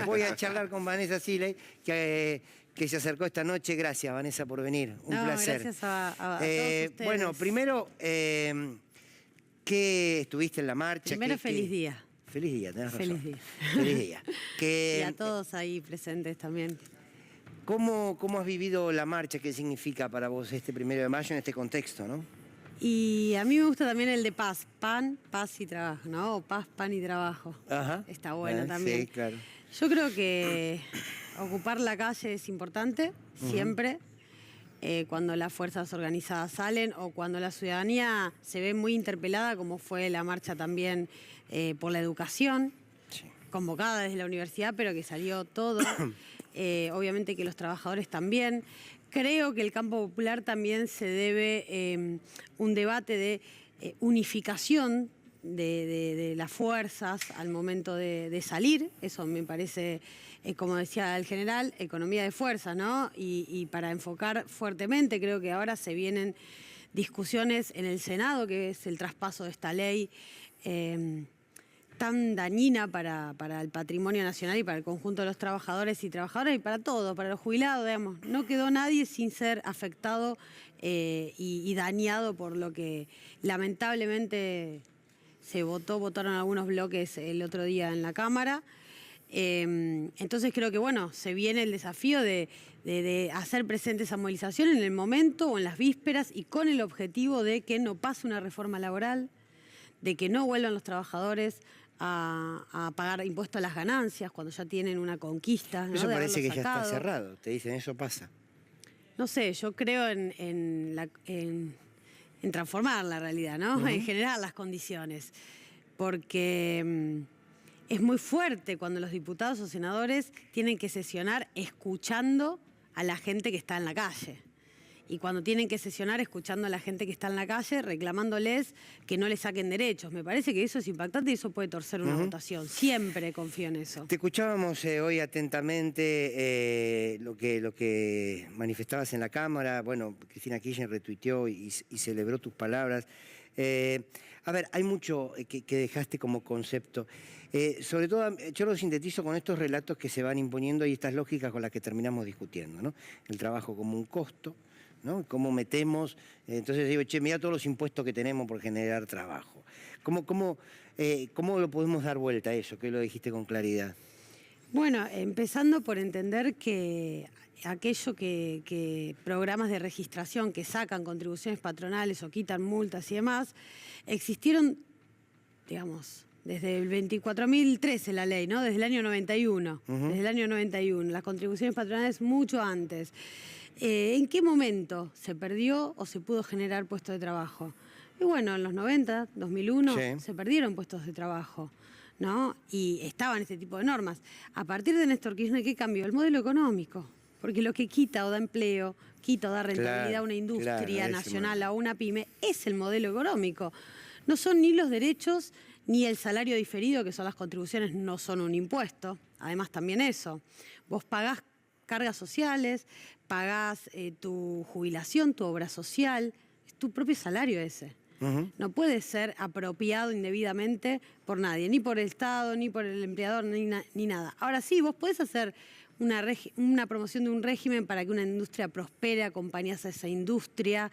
Voy a charlar con Vanessa Siley, que se acercó esta noche. Gracias, Vanessa, por venir. Un placer. Gracias a todos ustedes. Bueno, primero, ¿qué estuviste en la marcha? Primero, feliz día. Feliz día, tenés razón. Feliz día. Feliz día. Y a todos ahí presentes también. ¿Cómo has vivido la marcha? ¿Qué significa para vos este 1 de mayo en este contexto, no? Y a mí me gusta también el de paz. Pan, paz y trabajo, ¿no? O paz, pan y trabajo. Ajá. Está bueno también. Sí, claro. Yo creo que ocupar la calle es importante, siempre. Cuando las fuerzas organizadas salen o cuando la ciudadanía se ve muy interpelada, como fue la marcha también por la educación, Sí. convocada desde la universidad, pero que salió todo. Obviamente que los trabajadores también. Creo que el campo popular también se debe un debate de unificación de las fuerzas al momento de salir. Eso me parece, como decía el general, economía de fuerzas, ¿no? Y para enfocar fuertemente, creo que ahora se vienen discusiones en el Senado, que es el traspaso de esta ley tan dañina para el patrimonio nacional y para el conjunto de los trabajadores y trabajadoras y para todos, para los jubilados, digamos. No quedó nadie sin ser afectado y dañado por lo que lamentablemente votaron algunos bloques el otro día en la Cámara. Entonces creo que, bueno, se viene el desafío de hacer presente esa movilización en el momento o en las vísperas y con el objetivo de que no pase una reforma laboral, de que no vuelvan los trabajadores a pagar impuestos a las ganancias cuando ya tienen una conquista, ¿no? Eso de parece que haberlo ya está sacado. cerrado. Te dicen, eso pasa. No sé, yo creo en transformar la realidad, ¿no? En generar las condiciones. Porque es muy fuerte cuando los diputados o senadores tienen que sesionar escuchando a la gente que está en la calle. Y cuando tienen que sesionar escuchando a la gente que está en la calle, reclamándoles que no les saquen derechos. Me parece que eso es impactante y eso puede torcer una votación. Siempre confío en eso. Te escuchábamos hoy atentamente lo que manifestabas en la Cámara. Bueno, Cristina Kirchner retuiteó y celebró tus palabras. A ver, hay mucho que dejaste como concepto. Sobre todo, yo lo sintetizo con estos relatos que se van imponiendo y estas lógicas con las que terminamos discutiendo, ¿no? El trabajo como un costo, ¿no? ¿Cómo metemos? Entonces digo, che, mira todos los impuestos que tenemos por generar trabajo. ¿Cómo lo podemos dar vuelta a eso? Que lo dijiste con claridad. Bueno, empezando por entender que aquello que programas de registración que sacan contribuciones patronales o quitan multas y demás, existieron, digamos, desde el 24.013 la ley, ¿no? Desde el año 91. Desde el año 91. Las contribuciones patronales mucho antes. ¿En qué momento se perdió o se pudo generar puestos de trabajo? Y bueno, en los 90, 2001, Sí. se perdieron puestos de trabajo, ¿no? Y estaban este tipo de normas. A partir de Néstor Kirchner, ¿qué cambió? El modelo económico. Porque lo que quita o da empleo, quita o da rentabilidad Claro, a una industria claro, nacional, a una pyme, es el modelo económico. No son ni los derechos ni el salario diferido, que son las contribuciones, no son un impuesto. Además, también eso. Vos pagás cargas sociales, pagás tu jubilación, tu obra social, es tu propio salario ese. No puede ser apropiado indebidamente por nadie, ni por el Estado, ni por el empleador, ni nada. Ahora sí, vos podés hacer una promoción de un régimen para que una industria prospere, acompañás a esa industria.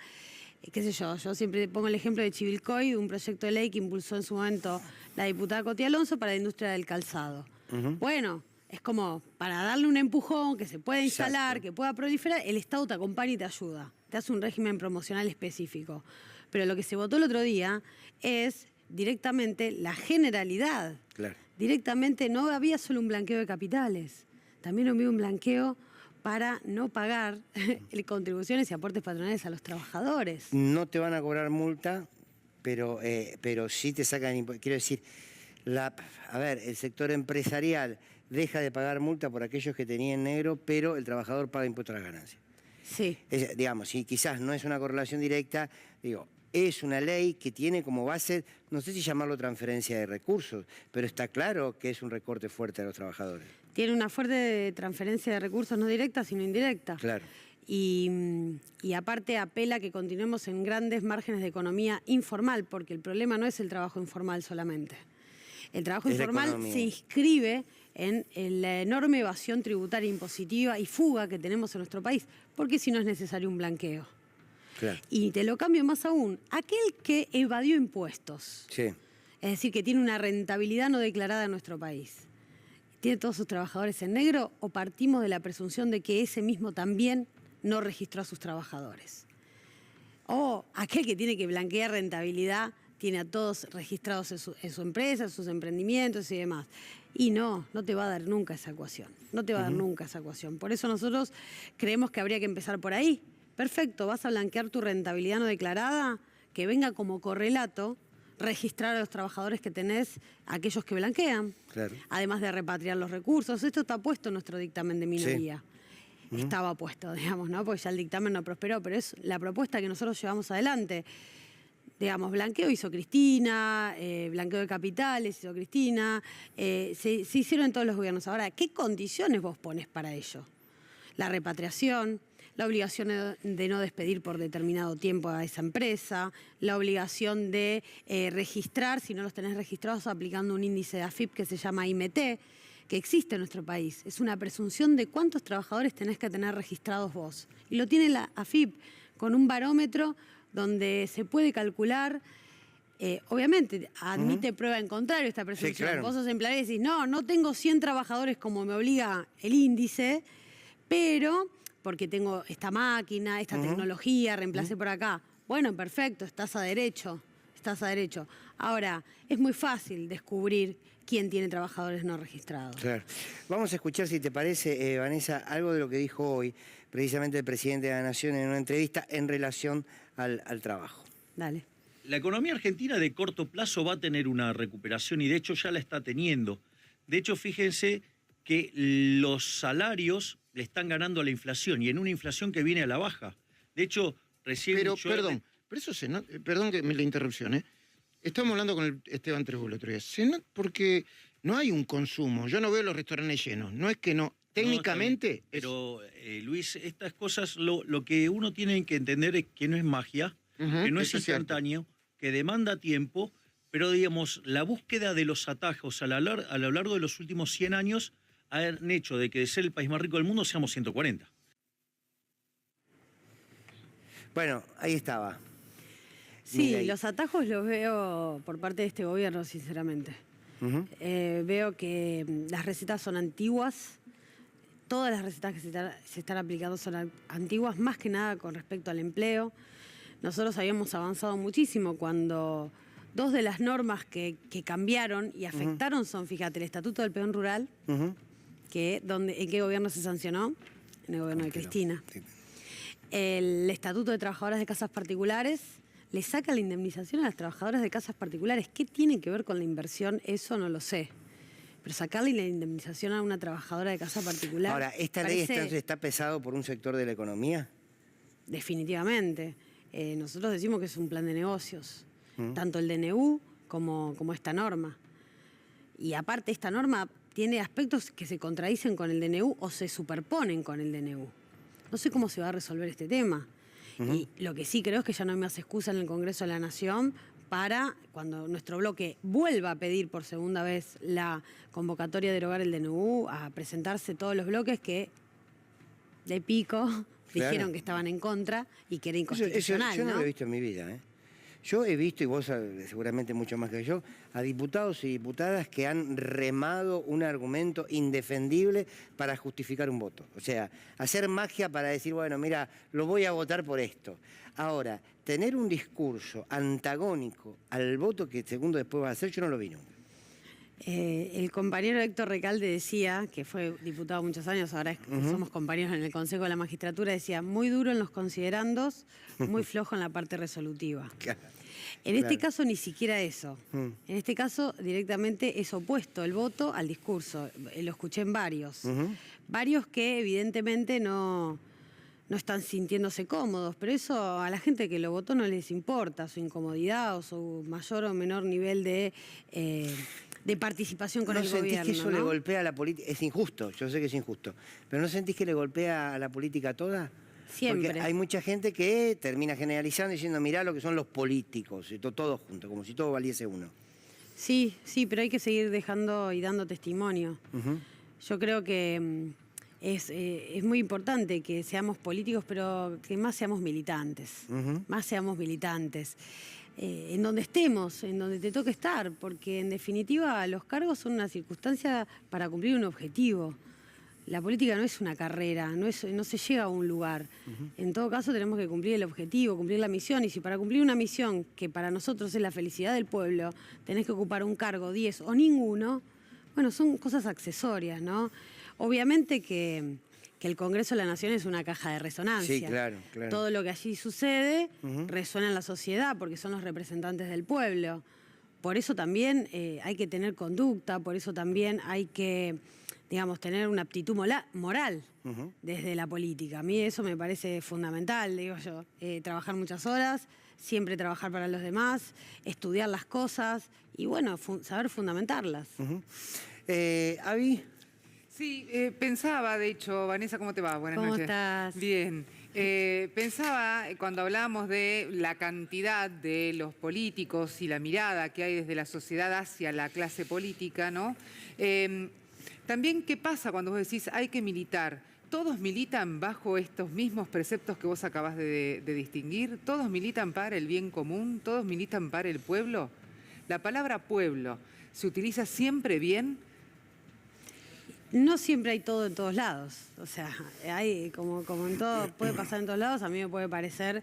Qué sé yo siempre pongo el ejemplo de Chivilcoy, de un proyecto de ley que impulsó en su momento la diputada Coti Alonso para la industria del calzado. Bueno, es como para darle un empujón, que se pueda instalar, Exacto. que pueda proliferar, el Estado te acompaña y te ayuda. Te hace un régimen promocional específico. Pero lo que se votó el otro día es directamente la generalidad. Claro. Directamente no había solo un blanqueo de capitales, también había un blanqueo para no pagar contribuciones y aportes patronales a los trabajadores. No te van a cobrar multa, pero sí te sacan impuestos. Quiero decir, el sector empresarial deja de pagar multa por aquellos que tenían negro, pero el trabajador paga impuestos a las ganancias. Sí. Digamos, y quizás no es una correlación directa, digo, es una ley que tiene como base, no sé si llamarlo transferencia de recursos, pero está claro que es un recorte fuerte a los trabajadores. Tiene una fuerte transferencia de recursos, no directa, sino indirecta. Claro. Y aparte apela a que continuemos en grandes márgenes de economía informal, porque el problema no es el trabajo informal solamente. El trabajo Es la informal economía. se inscribe en la enorme evasión tributaria impositiva y fuga que tenemos en nuestro país, porque si no es necesario un blanqueo. Claro. Y te lo cambio más aún, aquel que evadió impuestos, Sí. es decir, que tiene una rentabilidad no declarada en nuestro país, ¿tiene todos sus trabajadores en negro o partimos de la presunción de que ese mismo también no registró a sus trabajadores? O aquel que tiene que blanquear rentabilidad tiene a todos registrados en su empresa, en sus emprendimientos y demás. Y no te va a dar nunca esa ecuación. No te va a dar nunca esa ecuación. Por eso nosotros creemos que habría que empezar por ahí. Perfecto, vas a blanquear tu rentabilidad no declarada, que venga como correlato registrar a los trabajadores que tenés, aquellos que blanquean, Claro. además de repatriar los recursos. Esto está puesto en nuestro dictamen de minoría. Estaba puesto, digamos, ¿no? Porque ya el dictamen no prosperó, pero es la propuesta que nosotros llevamos adelante. Digamos, blanqueo hizo Cristina, blanqueo de capitales hizo Cristina, se hicieron en todos los gobiernos. Ahora, ¿qué condiciones vos pones para ello? La repatriación, la obligación de no despedir por determinado tiempo a esa empresa, la obligación de registrar, si no los tenés registrados, aplicando un índice de AFIP que se llama IMT, que existe en nuestro país. Es una presunción de cuántos trabajadores tenés que tener registrados vos. Y lo tiene la AFIP con un barómetro donde se puede calcular, obviamente admite prueba en contrario esta presunción. Sí, claro. Vos sos empleado y decís, no tengo 100 trabajadores como me obliga el índice, pero porque tengo esta máquina, esta tecnología, reemplacé por acá. Bueno, perfecto, estás a derecho. Ahora, es muy fácil descubrir quién tiene trabajadores no registrados. Claro. Vamos a escuchar, si te parece, Vanessa, algo de lo que dijo hoy precisamente el presidente de la Nación en una entrevista en relación al trabajo. Dale. La economía argentina de corto plazo va a tener una recuperación y de hecho ya la está teniendo. De hecho, fíjense que los salarios le están ganando a la inflación y en una inflación que viene a la baja. De hecho, recién... Pero eso perdón que me la interrupción, ¿eh? Estamos hablando con Esteban Trébol el otro día. Porque no hay un consumo. Yo no veo los restaurantes llenos. No es que no. Técnicamente... Pero, Luis, estas cosas, lo que uno tiene que entender es que no es magia, que no es instantáneo, que demanda tiempo, pero, digamos, la búsqueda de los atajos a lo largo de los últimos 100 años han hecho de que de ser el país más rico del mundo seamos 140. Bueno, ahí estaba. Sí, los atajos los veo por parte de este gobierno, sinceramente. Veo que las recetas son antiguas, todas las recetas que se están aplicando son antiguas, más que nada con respecto al empleo. Nosotros habíamos avanzado muchísimo cuando dos de las normas que cambiaron y afectaron son, fíjate, el Estatuto del Peón Rural, ¿en qué gobierno se sancionó? En el gobierno de Cristina. Sí. El Estatuto de Trabajadoras de Casas Particulares le saca la indemnización a las trabajadoras de casas particulares. ¿Qué tiene que ver con la inversión? Eso no lo sé. Pero sacarle la indemnización a una trabajadora de casa particular... Ahora, ¿esta ley está pesado por un sector de la economía? Definitivamente. Nosotros decimos que es un plan de negocios. Tanto el DNU como esta norma. Y aparte, esta norma tiene aspectos que se contradicen con el DNU o se superponen con el DNU. No sé cómo se va a resolver este tema. Y lo que sí creo es que ya no hay más excusa en el Congreso de la Nación para, cuando nuestro bloque vuelva a pedir por segunda vez la convocatoria de derogar el DNU, a presentarse todos los bloques que de pico dijeron que estaban en contra y que era inconstitucional. Yo no lo he visto en mi vida, ¿eh? Yo he visto, y vos seguramente mucho más que yo, a diputados y diputadas que han remado un argumento indefendible para justificar un voto. O sea, hacer magia para decir, bueno, mira, lo voy a votar por esto. Ahora, tener un discurso antagónico al voto que segundo después va a hacer, yo no lo vi nunca. El compañero Héctor Recalde decía, que fue diputado muchos años, ahora somos compañeros en el Consejo de la Magistratura, decía, muy duro en los considerandos, muy flojo en la parte resolutiva. Claro. En este caso ni siquiera eso. En este caso directamente es opuesto el voto al discurso. Lo escuché en varios. Varios que evidentemente no están sintiéndose cómodos, pero eso a la gente que lo votó no les importa, su incomodidad o su mayor o menor nivel de participación con el gobierno. ¿No sentís que eso le golpea a la política? Es injusto, yo sé que es injusto, pero ¿no sentís que le golpea a la política toda? Siempre. Porque hay mucha gente que termina generalizando diciendo, mirá lo que son los políticos, y todo junto, como si todo valiese uno. Sí, pero hay que seguir dejando y dando testimonio. Yo creo que es muy importante que seamos políticos, pero que más seamos militantes. Más seamos militantes. En donde estemos, en donde te toque estar, porque en definitiva los cargos son una circunstancia para cumplir un objetivo. La política no es una carrera, no se llega a un lugar. En todo caso tenemos que cumplir el objetivo, cumplir la misión, y si para cumplir una misión que para nosotros es la felicidad del pueblo, tenés que ocupar un cargo, 10 o ninguno, bueno, son cosas accesorias, ¿no? Obviamente que el Congreso de la Nación es una caja de resonancia. Sí, claro. Todo lo que allí sucede resuena en la sociedad porque son los representantes del pueblo. Por eso también hay que tener conducta, por eso también hay que, digamos, tener una aptitud moral desde la política. A mí eso me parece fundamental, digo yo. Trabajar muchas horas, siempre trabajar para los demás, estudiar las cosas y, bueno, saber fundamentarlas. Avi. Sí, pensaba, de hecho, Vanessa, ¿cómo te va? Buenas noches. ¿Cómo estás? Bien. Pensaba, cuando hablábamos de la cantidad de los políticos y la mirada que hay desde la sociedad hacia la clase política, ¿no? También, ¿qué pasa cuando vos decís hay que militar? ¿Todos militan bajo estos mismos preceptos que vos acabás de distinguir? ¿Todos militan para el bien común? ¿Todos militan para el pueblo? La palabra pueblo, ¿se utiliza siempre bien? No siempre hay todo en todos lados. O sea, hay como en todo, puede pasar en todos lados, a mí me puede parecer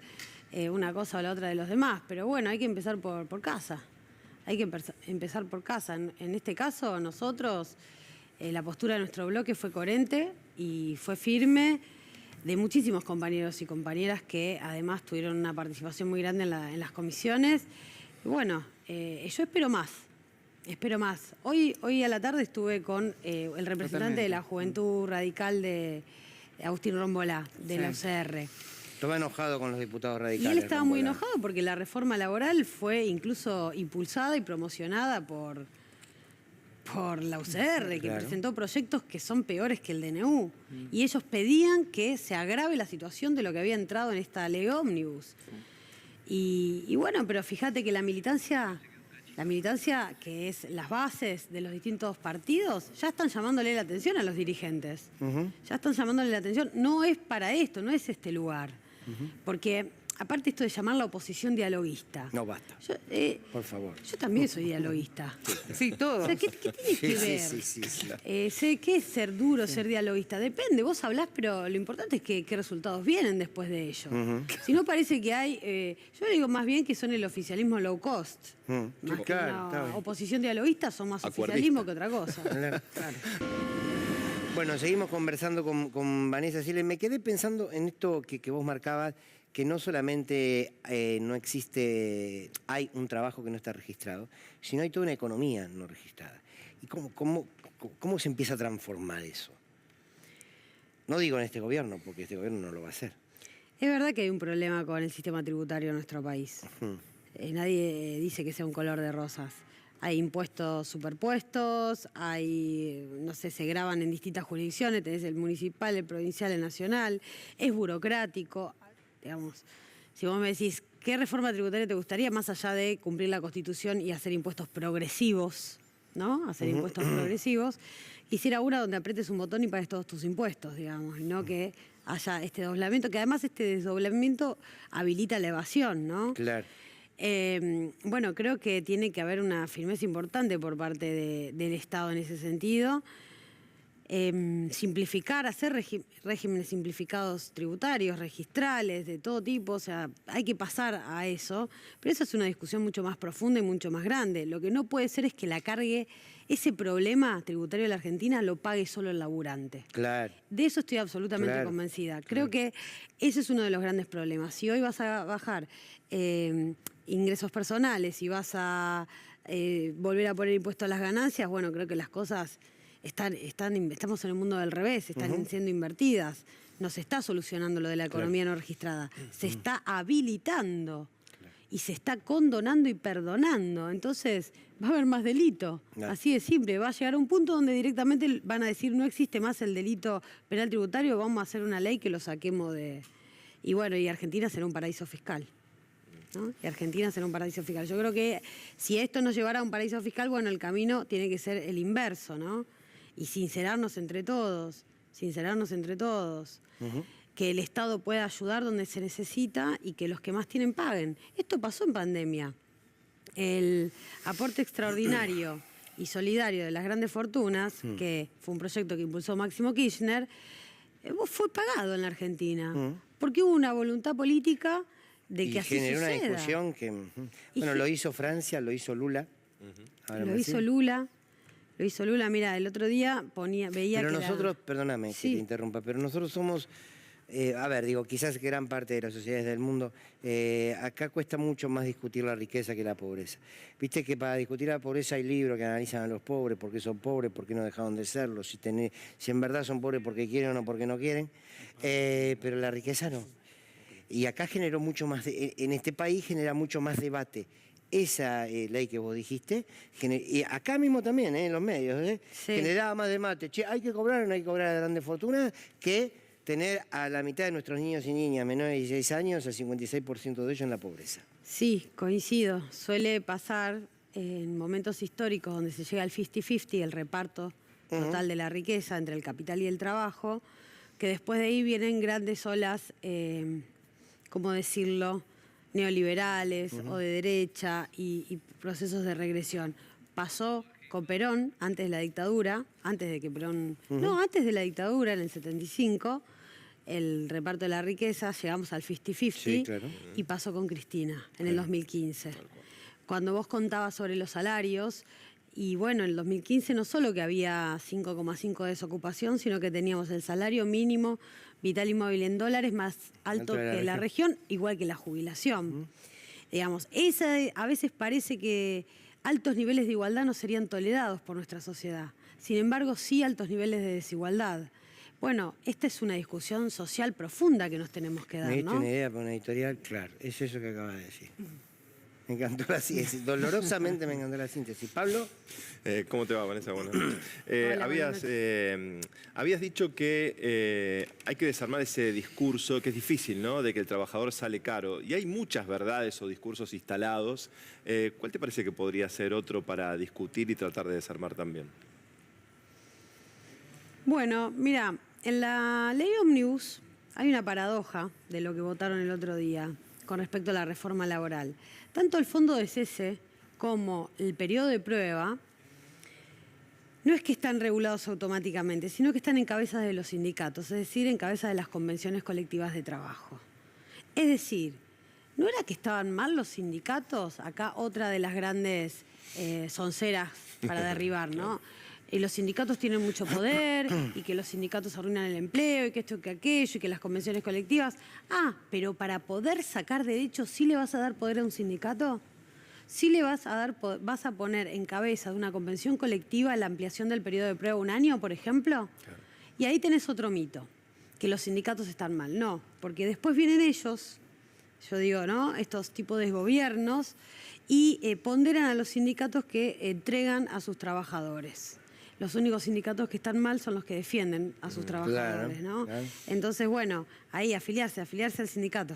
una cosa o la otra de los demás. Pero bueno, hay que empezar por casa. Hay que empezar por casa. En este caso, nosotros, la postura de nuestro bloque fue coherente y fue firme, de muchísimos compañeros y compañeras que además tuvieron una participación muy grande en las comisiones. Y bueno, yo espero más. Espero más. Hoy a la tarde estuve con el representante de la Juventud Radical de Agustín Rombolá, de la UCR. Estaba enojado con los diputados radicales. Y él estaba muy enojado porque la reforma laboral fue incluso impulsada y promocionada por la UCR, que presentó proyectos que son peores que el DNU. Y ellos pedían que se agrave la situación de lo que había entrado en esta ley ómnibus. Y bueno, pero fíjate que la militancia, que es las bases de los distintos partidos, ya están llamándole la atención a los dirigentes. Ya están llamándole la atención. No es para esto, no es este lugar. Porque, aparte esto de llamar la oposición dialoguista. No, basta. Por favor. Yo también soy dialoguista. Sí, todos. O sea, ¿qué tiene que ver? Sí. Sé qué es ser duro, ser dialoguista. Depende, vos hablás, pero lo importante es qué resultados vienen después de ello. Si no, parece que hay... yo digo más bien que son el oficialismo low cost. Más que una oposición dialoguista, son más oficialismo que otra cosa. Claro. Bueno, seguimos conversando con Vanessa Siles. Me quedé pensando en esto que vos marcabas, que no solamente no existe, hay un trabajo que no está registrado, sino hay toda una economía no registrada. ¿Y cómo se empieza a transformar eso? No digo en este gobierno, porque este gobierno no lo va a hacer. Es verdad que hay un problema con el sistema tributario en nuestro país. Nadie dice que sea un color de rosas. Hay impuestos superpuestos, no sé, se graban en distintas jurisdicciones, tenés el municipal, el provincial, el nacional, es burocrático. Digamos, si vos me decís, ¿qué reforma tributaria te gustaría más allá de cumplir la Constitución y hacer impuestos progresivos, ¿no? Hacer impuestos progresivos. Quisiera una donde apretes un botón y pagues todos tus impuestos, digamos, y no que haya este desdoblamiento, que además este desdoblamiento habilita la evasión, ¿no? Claro. Bueno, creo que tiene que haber una firmeza importante por parte del Estado en ese sentido. Simplificar, hacer regímenes simplificados tributarios, registrales, de todo tipo, o sea, hay que pasar a eso, pero eso es una discusión mucho más profunda y mucho más grande. Lo que no puede ser es que la cargue, ese problema tributario de la Argentina lo pague solo el laburante. Claro. De eso estoy absolutamente convencida. Creo que ese es uno de los grandes problemas. Si hoy vas a bajar ingresos personales y vas a volver a poner impuesto a las ganancias, bueno, creo que las cosas... estamos en el mundo del revés, están siendo invertidas. No se está solucionando lo de la economía no registrada. Se está habilitando y se está condonando y perdonando. Entonces va a haber más delito. Así de simple. Va a llegar a un punto donde directamente van a decir no existe más el delito penal tributario, vamos a hacer una ley que lo saquemos de... Y bueno, y Argentina será un paraíso fiscal. ¿no? Y Argentina será un paraíso fiscal. Yo creo que si esto nos llevara a un paraíso fiscal, bueno, el camino tiene que ser el inverso, ¿no? Y sincerarnos entre todos, que el Estado pueda ayudar donde se necesita y que los que más tienen paguen. Esto pasó en pandemia. El aporte extraordinario y solidario de las grandes fortunas, que fue un proyecto que impulsó Máximo Kirchner, fue pagado en la Argentina, porque hubo una voluntad política de que así generó suceda. una discusión que, bueno, lo hizo Francia, lo hizo Lula. Ahora Lo hizo Lula, mira, el otro día veía pero que nosotros, perdóname que Sí. te interrumpa, pero nosotros somos, a ver, digo, quizás gran parte de las sociedades del mundo, acá cuesta mucho más discutir la riqueza que la pobreza. Viste que para discutir la pobreza hay libros que analizan a los pobres, por qué son pobres, por qué no dejaron de serlo, si en verdad son pobres porque quieren o no porque no quieren, pero la riqueza no. Y acá generó mucho más, en este país genera mucho más debate. Esa ley que vos dijiste, y acá mismo también, en los medios, Sí. generaba más debate. Che, hay que cobrar o no hay que cobrar a grandes fortunas, que tener a la mitad de nuestros niños y niñas menores de 16 años, el 56% de ellos en la pobreza. Sí, coincido. Suele pasar en momentos históricos donde se llega al 50-50, el reparto total de la riqueza entre el capital y el trabajo, que después de ahí vienen grandes olas, ¿cómo decirlo?, neoliberales o de derecha y procesos de regresión. Pasó con Perón, antes de la dictadura, antes de la dictadura, en el 75, el reparto de la riqueza, llegamos al 50-50, Sí, claro. y pasó con Cristina en el 2015. Cuando vos contabas sobre los salarios, y bueno, en el 2015 no solo que había 5,5 de desocupación, sino que teníamos el salario mínimo vital y móvil en dólares más alto que la región, igual que la jubilación. Digamos, a veces parece que altos niveles de igualdad no serían tolerados por nuestra sociedad. Sin embargo, sí altos niveles de desigualdad. Bueno, esta es una discusión social profunda que nos tenemos que dar, Me diste ¿no? una idea para una editorial, claro, es eso que acabas de decir. Me encantó la síntesis, dolorosamente me encantó la síntesis. Pablo. ¿Cómo te va, Vanessa? Buenas noches. Hola, Habías dicho que hay que desarmar ese discurso que es difícil, ¿no? De que el trabajador sale caro. Y hay muchas verdades o discursos instalados. ¿Cuál te parece que podría ser otro para discutir y tratar de desarmar también? Bueno, mira, en la ley Ómnibus hay una paradoja de lo que votaron el otro día con respecto a la reforma laboral. Tanto el fondo de cese como el periodo de prueba no es que están regulados automáticamente, sino que están en cabeza de los sindicatos, es decir, en cabeza de las convenciones colectivas de trabajo. Es decir, ¿no era que estaban mal los sindicatos? Acá otra de las grandes sonceras para derribar, ¿no? Y los sindicatos tienen mucho poder, y que los sindicatos arruinan el empleo, y que esto, que aquello, y que las convenciones colectivas. Ah, pero para poder sacar derechos, ¿sí le vas a dar poder a un sindicato? ¿Sí le vas a poner en cabeza de una convención colectiva la ampliación del periodo de prueba 1 año, por ejemplo? Claro. Y ahí tenés otro mito, que los sindicatos están mal. No, porque después vienen ellos, yo digo, ¿no?, estos tipos de gobiernos, y ponderan a los sindicatos que entregan a sus trabajadores. Los únicos sindicatos que están mal son los que defienden a sus trabajadores, ¿no? Claro. Entonces, bueno, ahí afiliarse al sindicato.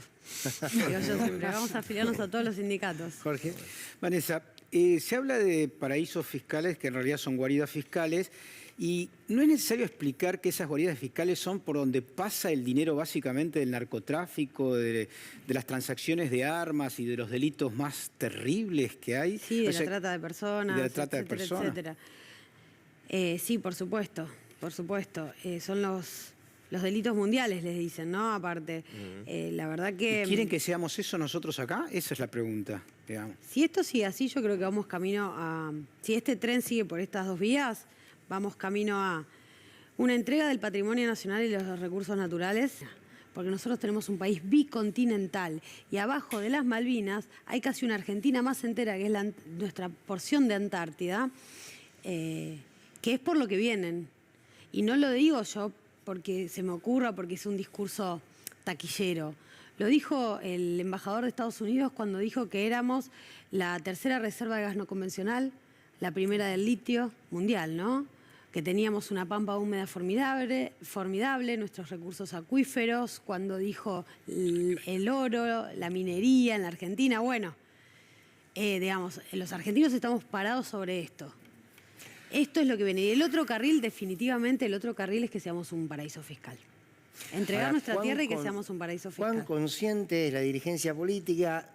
Digo yo siempre, vamos a afiliarnos a todos los sindicatos. Jorge. Vanessa, se habla de paraísos fiscales que en realidad son guaridas fiscales, y no es necesario explicar que esas guaridas fiscales son por donde pasa el dinero básicamente del narcotráfico, de las transacciones de armas y de los delitos más terribles que hay. Sí, de la trata de personas, de la trata de personas. etcétera. Sí, por supuesto. Son los delitos mundiales, les dicen, ¿no? Aparte, la verdad que... ¿Y quieren que seamos eso nosotros acá? Esa es la pregunta, digamos. Si esto sigue así, yo creo que vamos camino a... Si este tren sigue por estas dos vías, vamos camino a una entrega del patrimonio nacional y los recursos naturales, porque nosotros tenemos un país bicontinental, y abajo de las Malvinas hay casi una Argentina más entera, que es nuestra porción de Antártida, que es por lo que vienen. Y no lo digo yo porque se me ocurra, porque es un discurso taquillero. Lo dijo el embajador de Estados Unidos cuando dijo que éramos la tercera reserva de gas no convencional, la primera del litio mundial, ¿no? que teníamos una pampa húmeda formidable, nuestros recursos acuíferos, cuando dijo el oro, la minería en la Argentina. Bueno, digamos, los argentinos estamos parados sobre esto. Esto es lo que viene. Y el otro carril, definitivamente, el otro carril es que seamos un paraíso fiscal. Entregar Ahora, nuestra tierra y que seamos un paraíso fiscal. ¿Cuán consciente es la dirigencia política,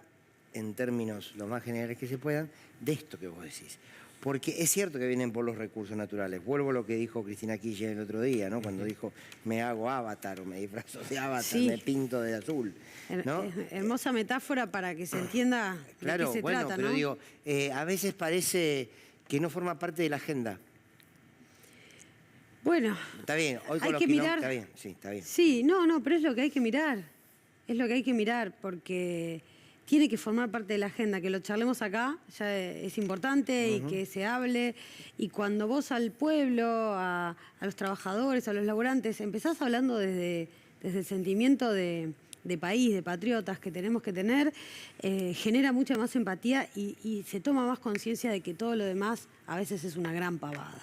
en términos lo más generales que se puedan, de esto que vos decís? Porque es cierto que vienen por los recursos naturales. Vuelvo a lo que dijo Cristina Kirchner el otro día, ¿no? Cuando dijo, me hago avatar o me disfrazo de avatar, Sí. me pinto de azul, ¿no? Hermosa metáfora para que se entienda Claro, de qué se bueno, trata, pero ¿no? digo, a veces parece que no forma parte de la agenda. Bueno, Está bien, hoy con hay los que quilombos- mirar. Está bien, sí, está bien. Sí, no, pero es lo que hay que mirar. Es lo que hay que mirar, porque tiene que formar parte de la agenda. Que lo charlemos acá ya es importante y que se hable. Y cuando vos al pueblo, a los trabajadores, a los laburantes, empezás hablando desde el sentimiento de país, de patriotas que tenemos que tener, genera mucha más empatía y se toma más conciencia de que todo lo demás a veces es una gran pavada.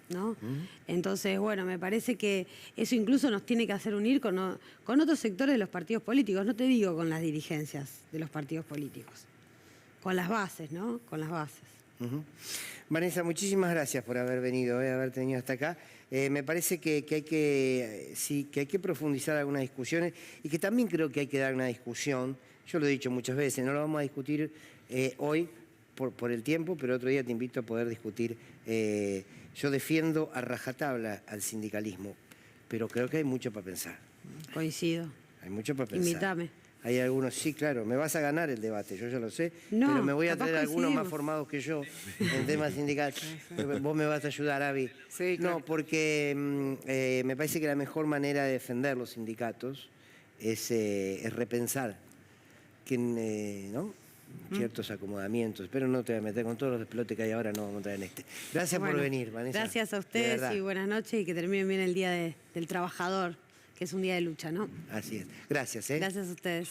¿No? Entonces, bueno, me parece que eso incluso nos tiene que hacer unir con otros sectores de los partidos políticos, no te digo con las dirigencias de los partidos políticos, con las bases, ¿no? Con las bases. Vanessa, muchísimas gracias por haber venido, haber tenido hasta acá. Me parece que hay que profundizar algunas discusiones y que también creo que hay que dar una discusión. Yo lo he dicho muchas veces, no lo vamos a discutir hoy por el tiempo, pero otro día te invito a poder discutir. Yo defiendo a rajatabla al sindicalismo, pero creo que hay mucho para pensar. Coincido. Hay mucho para pensar. Invítame. Hay algunos, sí, claro, me vas a ganar el debate, yo ya lo sé, No, pero me voy a capaz traer algunos más coincidimos. formados que yo en temas sindicales. Vos me vas a ayudar, Avi. Sí, claro. No, porque me parece que la mejor manera de defender los sindicatos es repensar ¿no? Ciertos acomodamientos. Pero no te voy a meter con todos los desplotes que hay ahora, no vamos a entrar en este. Gracias por Bueno, venir, Vanessa. Gracias a De ustedes verdad. y buenas noches y que terminen bien el Día del Trabajador, que es un día de lucha, ¿no? Así es. Gracias, Gracias a ustedes.